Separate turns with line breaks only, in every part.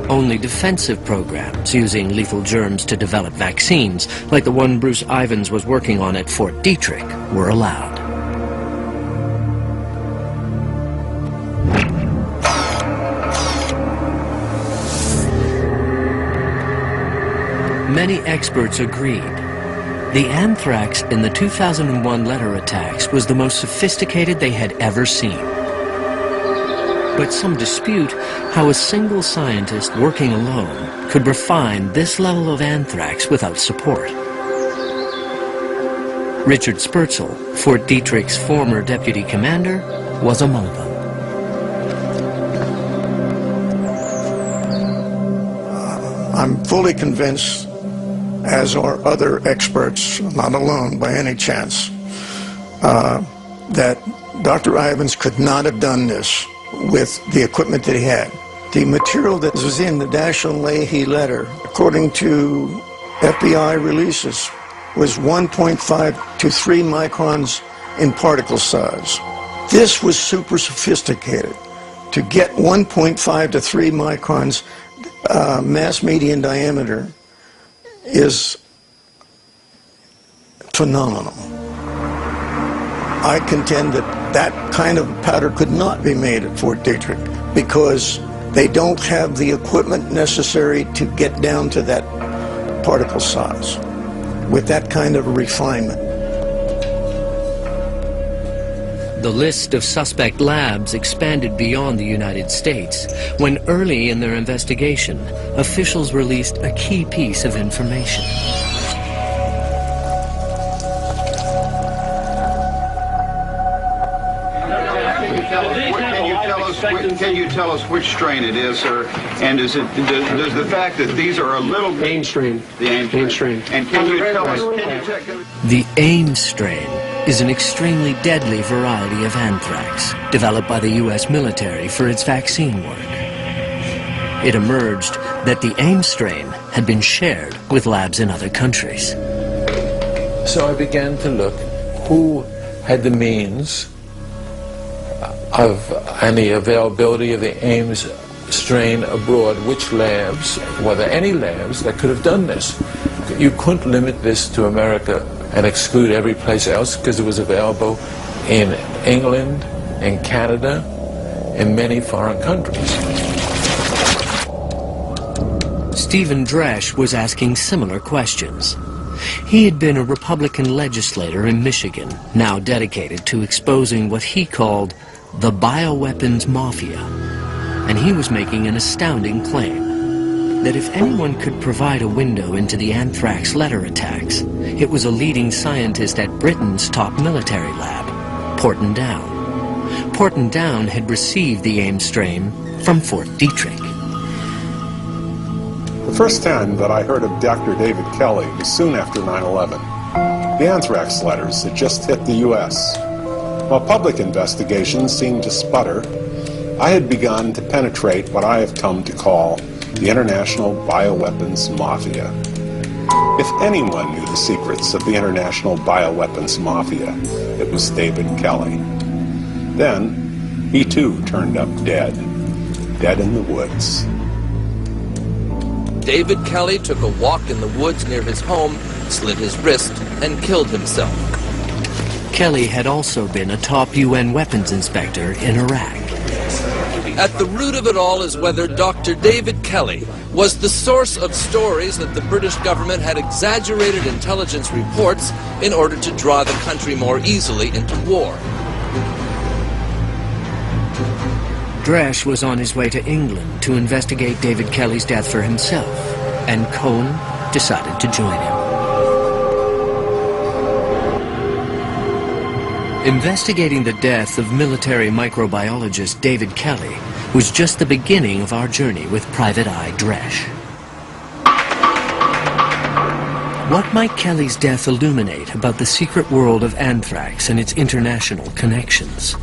Only defensive programs using lethal germs to develop vaccines, like the one Bruce Ivins was working on at Fort Detrick, were allowed. Many experts agreed. The anthrax in the 2001 letter attacks was the most sophisticated they had ever seen. But some dispute how a single scientist working alone could refine this level of anthrax without support. Richard Spurzel, Fort Detrick's former deputy commander, was among them.
I'm fully convinced, as are other experts, not alone by any chance, that Dr. Ivins could not have done this with the equipment that he had. The material that was in the Dashiell Leahy letter, according to FBI releases, was 1.5 to 3 microns in particle size. This was super sophisticated. To get 1.5 to 3 microns mass median diameter is phenomenal. I contend that that kind of powder could not be made at Fort Detrick because they don't have the equipment necessary to get down to that particle size with that kind of refinement.
The list of suspect labs expanded beyond the United States when early in their investigation, officials released a key piece of information.
Can you tell us which strain it is, sir? And does the fact that these are a little bit...
AIM strain.
The AIM strain. And can you tell us...
The AIM strain is an extremely deadly variety of anthrax developed by the U.S. military for its vaccine work. It emerged that the AIM strain had been shared with labs in other countries.
So I began to look who had the means of any availability of the AIMS strain abroad, which labs, were there any labs that could have done this? You couldn't limit this to America and exclude every place else because it was available in England, in Canada, in many foreign countries.
Stephen Dresch was asking similar questions. He had been a Republican legislator in Michigan, now dedicated to exposing what he called the bioweapons mafia. And he was making an astounding claim that if anyone could provide a window into the anthrax letter attacks, it was a leading scientist at Britain's top military lab, Porton Down. Porton Down had received the AIM strain from Fort Detrick.
The first time that I heard of Dr. David Kelly was soon after 9/11. The anthrax letters had just hit the U.S. While public investigations seemed to sputter, I had begun to penetrate what I have come to call the international bioweapons mafia. If anyone knew the secrets of the international bioweapons mafia, it was David Kelly. Then, he too turned up dead in the woods.
David Kelly took a walk in the woods near his home, slit his wrist, and killed himself.
Kelly had also been a top UN weapons inspector in Iraq.
At the root of it all is whether Dr. David Kelly was the source of stories that the British government had exaggerated intelligence reports in order to draw the country more easily into war.
Dresch was on his way to England to investigate David Kelly's death for himself, and Cohn decided to join him. Investigating the death of military microbiologist David Kelly was just the beginning of our journey with Private Eye Dresch. What might Kelly's death illuminate about the secret world of anthrax and its international connections?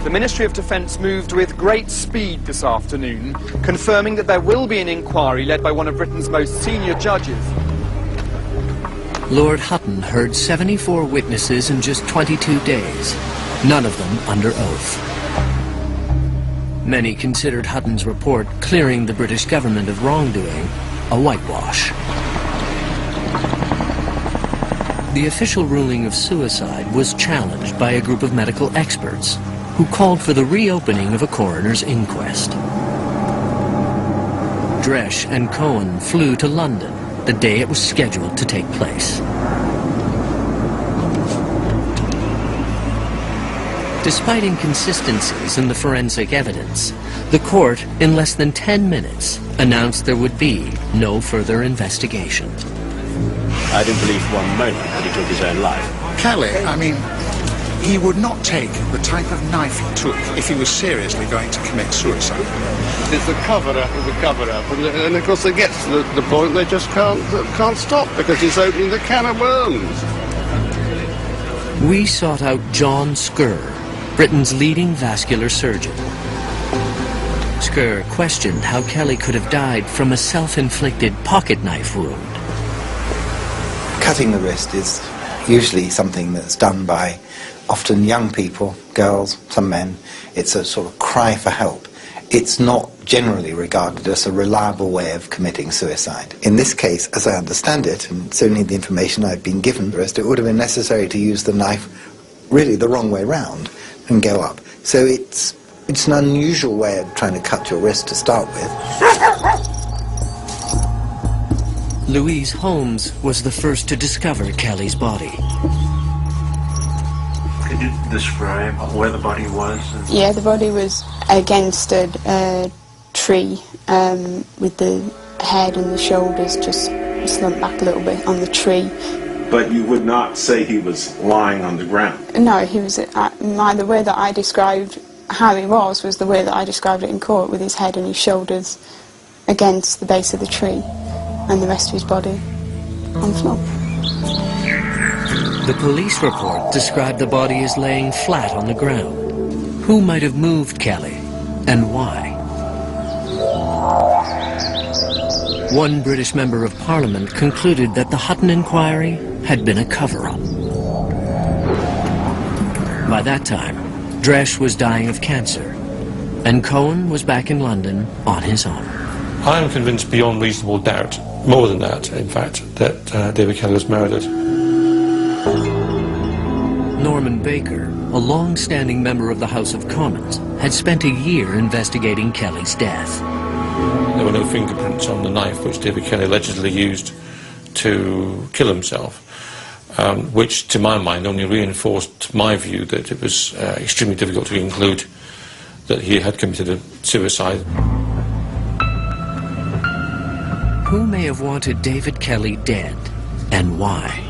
The Ministry of Defence moved with great speed this afternoon, confirming that there will be an inquiry led by one of Britain's most senior judges.
Lord Hutton heard 74 witnesses in just 22 days, none of them under oath. Many considered Hutton's report clearing the British government of wrongdoing a whitewash. The official ruling of suicide was challenged by a group of medical experts who called for the reopening of a coroner's inquest. Dresch and Cohen flew to London the day it was scheduled to take place. Despite inconsistencies in the forensic evidence, the court, in less than 10 minutes, announced there would be no further investigation.
I didn't believe for one moment that he took his own life.
Kelly, I mean, he would not take the type of knife he took if he was seriously going to commit suicide.
It's a cover-up of a cover-up, and of course it gets to the point they just can't stop because it's opening the can of worms.
We sought out John Skerr, Britain's leading vascular surgeon. Skerr questioned how Kelly could have died from a self-inflicted pocket knife wound.
Cutting the wrist is usually something that's done by often young people, girls, some men. It's a sort of cry for help. It's not generally regarded as a reliable way of committing suicide. In this case, as I understand it, and certainly the information I've been given, it would have been necessary to use the knife really the wrong way round and go up. So it's an unusual way of trying to cut your wrist to start with.
Louise Holmes was the first to discover Kelly's body.
Could you describe where the body was?
Yeah, the body was against a tree with the head and the shoulders just slumped back a little bit on the tree.
But you would not say he was lying on the ground?
No, he was. The way that I described how he was the way that I described it in court, with his head and his shoulders against the base of the tree and the rest of his body on the floor.
The police report described the body as laying flat on the ground. Who might have moved Kelly, and why? One British member of Parliament concluded that the Hutton inquiry had been a cover-up. By that time, Dresch was dying of cancer, and Cohen was back in London on his own.
I am convinced beyond reasonable doubt, more than that, in fact, that David Kelly was murdered.
Norman Baker, a long-standing member of the House of Commons, had spent a year investigating Kelly's death.
There were no fingerprints on the knife which David Kelly allegedly used to kill himself, which, to my mind, only reinforced my view that it was extremely difficult to conclude that he had committed a suicide.
Who may have wanted David Kelly dead, and why?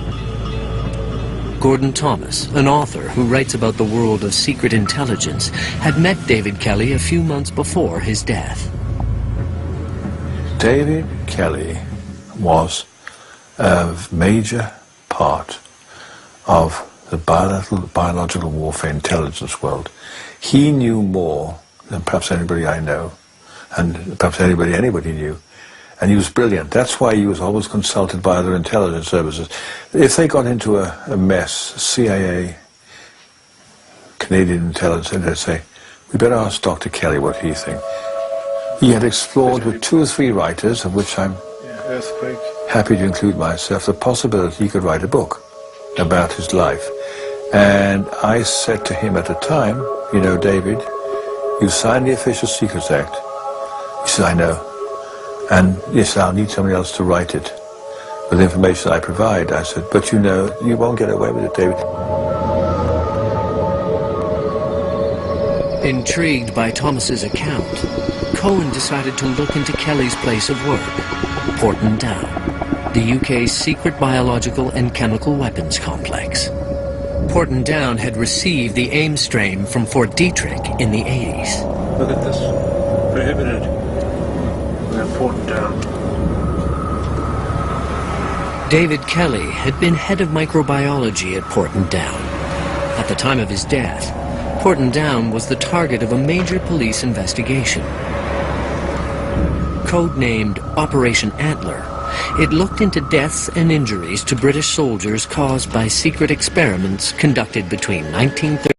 Gordon Thomas, an author who writes about the world of secret intelligence, had met David Kelly a few months before his death.
David Kelly was a major part of the biological warfare intelligence world. He knew more than perhaps anybody I know, and perhaps anybody knew. And he was brilliant. That's why he was always consulted by other intelligence services. If they got into a mess, CIA, Canadian intelligence, they'd say, we better ask Dr. Kelly what he thinks. He had explored with 2 or 3 writers, of which I'm happy to include myself, the possibility he could write a book about his life. And I said to him at the time, you know, David, you signed the Official Secrets Act. He said, I know. And yes, I'll need somebody else to write it with the information I provide. I said, but you know, you won't get away with it, David.
Intrigued by Thomas's account, Cohen decided to look into Kelly's place of work, Porton Down, the UK's secret biological and chemical weapons complex. Porton Down had received the AIM strain from Fort Detrick in the 80s.
Look at this. Prohibited. We're Porton Down.
David Kelly had been head of microbiology at Porton Down. At the time of his death, Porton Down was the target of a major police investigation. Codenamed Operation Antler, it looked into deaths and injuries to British soldiers caused by secret experiments conducted between 1930